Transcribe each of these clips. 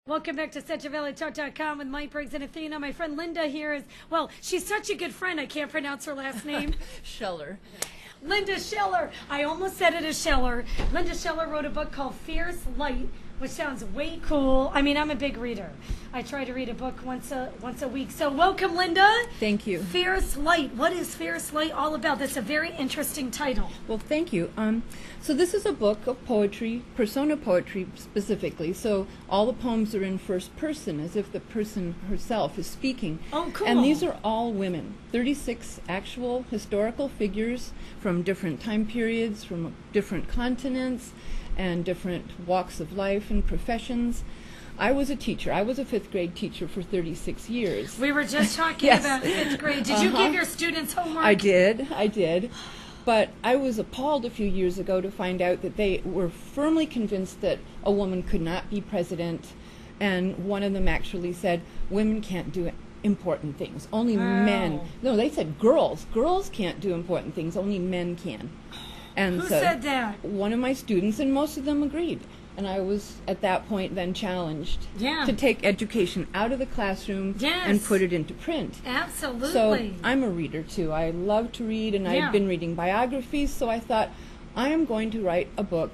Welcome back to SetchaValleyTalk.com with Mike Briggs and Athena. My friend Linda here is, well, she's such a good friend, I can't pronounce her last name. Scheller. Linda Scheller. I almost said it as Scheller. Linda Scheller wrote a book called Fierce Light, which sounds way cool. I mean, I'm a big reader. I try to read a book once a week. So welcome, Linda. Thank you. Fierce Light. What is Fierce Light all about? That's a very interesting title. Well, thank you. So this is a book of poetry, persona poetry specifically. So all the poems are in first person, as if the person herself is speaking. Oh, cool. And these are all women. 36 actual historical figures from different time periods, from different continents, and different walks of life and professions. I was a teacher. I was a fifth grade teacher for 36 years. We were just talking Yes. about fifth grade. Did you give your students homework? I did. But I was appalled a few years ago to find out that they were firmly convinced that a woman could not be president. And one of them actually said, women can't do important things. Only men. No, they said girls. Girls can't do important things. Only men can. And Who so said that? One of my students, and most of them agreed. And I was, at that point, then challenged Yeah. to take education out of the classroom Yes. and put it into print. Absolutely. So I'm a reader, too. I love to read, and Yeah. I've been reading biographies, so I thought, I am going to write a book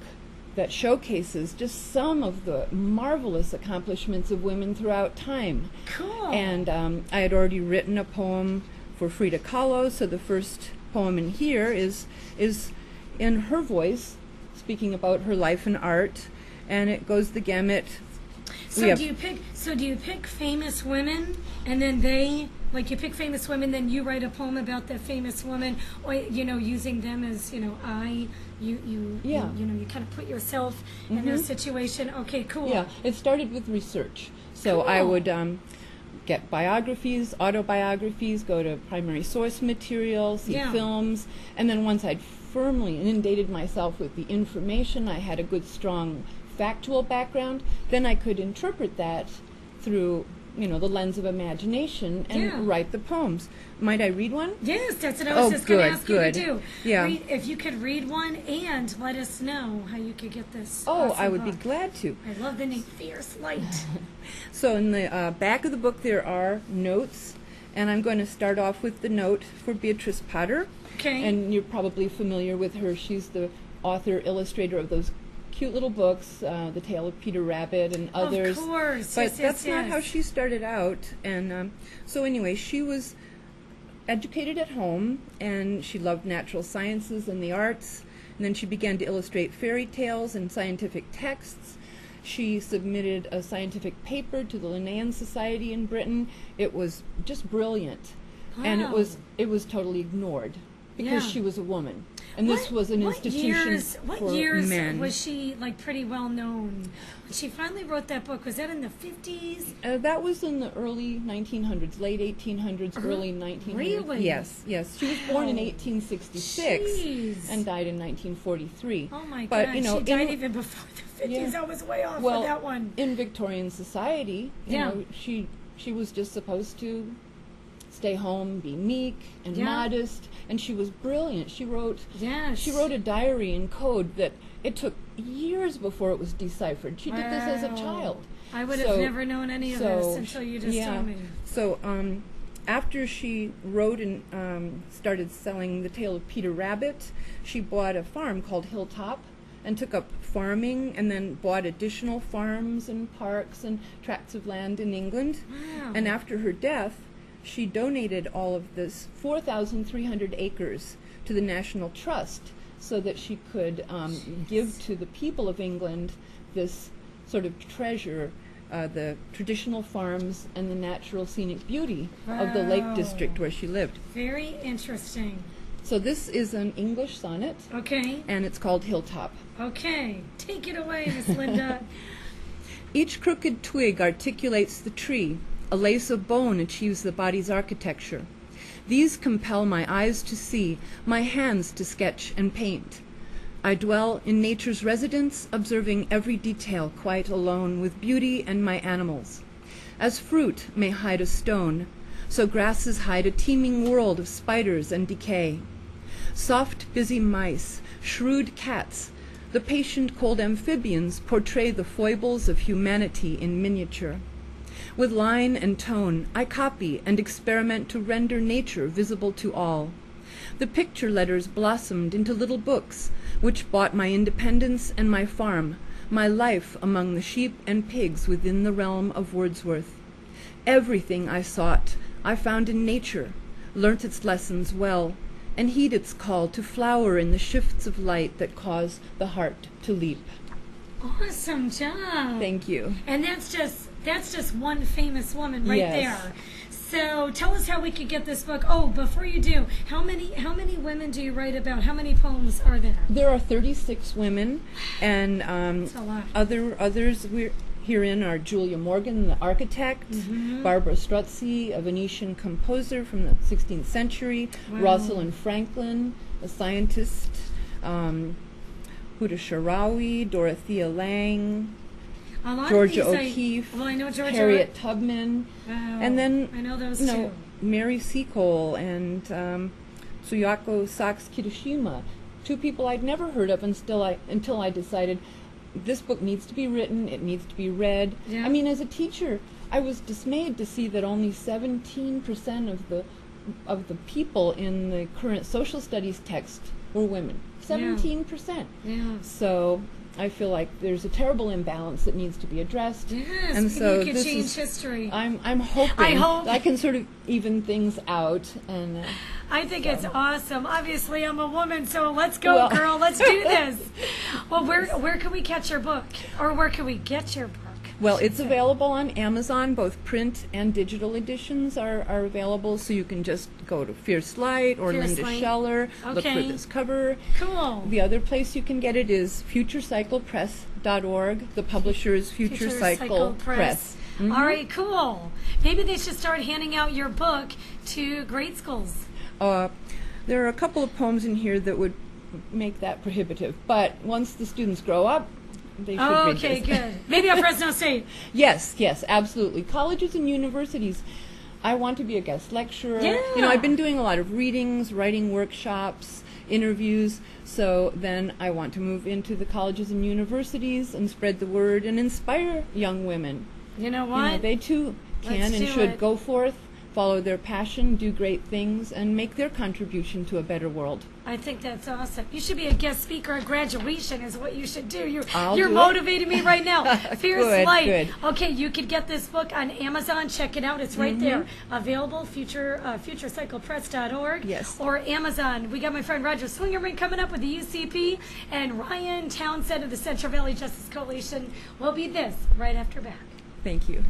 that showcases just some of the marvelous accomplishments of women throughout time. Cool. And I had already written a poem for Frida Kahlo, so the first poem in here is in her voice, speaking about her life and art, and it goes the gamut. So do you pick famous women, and then you pick famous women, then you write a poem about that famous woman, or using them as you kind of put yourself in their situation. Okay, cool. Yeah, it started with research. So Cool. I would get biographies, autobiographies, go to primary source material, see Yeah. films, and then once I'd firmly inundated myself with the information, I had a good, strong factual background, then I could interpret that through, the lens of imagination and Yeah. write the poems. Might I read one? Yes, that's what I was just going to ask good. you to do. Yeah. If you could read one and let us know how you could get this. Oh, awesome I would book. be glad to. I love the name Fierce Light. So in the back of the book there are notes, and I'm going to start off with the note for Beatrice Potter. Okay. And you're probably familiar with her. She's the author, illustrator of those cute little books, The Tale of Peter Rabbit and others. Of course. But yes, that's yes, not yes. how she started out. And so anyway, she was educated at home, and she loved natural sciences and the arts. And then she began to illustrate fairy tales and scientific texts. She submitted a scientific paper to the Linnean Society in Britain. It was just brilliant. And Wow. it was totally ignored because Yeah. she was a woman. And this was an institution What for years men. was she pretty well known? When she finally wrote that book, was that in the 50s? That was in the early 1900s, late 1800s, early 1900s. Really? Yes. She was born in 1866 Jeez. and died in 1943. Oh my But, God, you know, she died in- even before the 50s. Yeah. I was way off well, with that one. in Victorian society, you Yeah. know, she was just supposed to stay home, be meek and Yeah. modest, and she was brilliant. She wrote Yes. a diary in code that it took years before it was deciphered. She did this as a Wow. child. I would have never known any of this until you just told me. So after she wrote and started selling The Tale of Peter Rabbit, she bought a farm called Hilltop and took up farming, and then bought additional farms and parks and tracts of land in England. Wow. And after her death, she donated all of this 4,300 acres to the National Trust so that she could give to the people of England this sort of treasure, the traditional farms and the natural scenic beauty of the Lake Wow. District where she lived. Very interesting. So this is an English sonnet, Okay. and it's called Hilltop. Okay. Take it away, Miss Linda. Each crooked twig articulates the tree. A lace of bone achieves the body's architecture. These compel my eyes to see, my hands to sketch and paint. I dwell in nature's residence, observing every detail quite alone with beauty and my animals. As fruit may hide a stone, so grasses hide a teeming world of spiders and decay. Soft, busy mice, shrewd cats, The patient cold amphibians portray the foibles of humanity in miniature. With line and tone, I copy and experiment to render nature visible to all. The picture letters blossomed into little books, which bought my independence and my farm, my life among the sheep and pigs within the realm of Wordsworth. Everything I sought, I found in nature, learnt its lessons well, and heed its call to flower in the shifts of light that cause the heart to leap. Awesome job. Thank you. And that's just one famous woman right Yes. there. So tell us how we could get this book. Oh, before you do, how many women do you write about? How many poems are there? There are 36 women, and That's a lot. others herein are Julia Morgan, the architect, Barbara Strozzi, a Venetian composer from the 16th century, Wow. Rosalind Franklin, a scientist, Huda Sharawi, Dorothea Lange, A lot Georgia of these O'Keeffe, well, I know Georgia. Harriet Tubman, Wow. and then I know those you know, too. Mary Seacole and Tsuyako Sachs Kirishima, two people I'd never heard of until I decided this book needs to be written, it needs to be read. Yeah. I mean, as a teacher, I was dismayed to see that only 17% of the people in the current social studies text were women. 17%. Yeah. So I feel like there's a terrible imbalance that needs to be addressed. Yes. And maybe so you could this change is- history. I'm hoping I hope. I can sort of even things out, and I think it's awesome. Obviously, I'm a woman, so let's go, Well- girl. Let's do this. Well, where can we catch your book, or where can we get your book? well, it's available on Amazon. Both print and digital editions are available, so you can just go to Fierce Light or Fierce Linda Light. Scheller. Look for Okay. this cover. Cool. The other place you can get it is futurecyclepress.org. The publisher is Future Cycle Press. Mhm. All right, cool. Maybe they should start handing out your book to grade schools. There are a couple of poems in here that would make that prohibitive, but once the students grow up, they should read Okay, this. good. Maybe at Fresno State. Yes, absolutely. Colleges and universities. I want to be a guest lecturer. Yeah. You know, I've been doing a lot of readings, writing workshops, interviews, so then I want to move into the colleges and universities and spread the word and inspire young women. You know You what? know, they too can Let's and do should it. go forth, follow their passion, do great things, and make their contribution to a better world. I think that's awesome. You should be a guest speaker at graduation is what you should do. I'll You're do it. motivating me right now. Fierce Good, Light. good. Okay, you could get this book on Amazon. Check it out. It's right there. Available, futurecyclepress.org. Yes. Or Amazon. We got my friend Roger Swingerman coming up with the UCP, and Ryan Townsend of the Central Valley Justice Coalition will be this right after back. Thank you.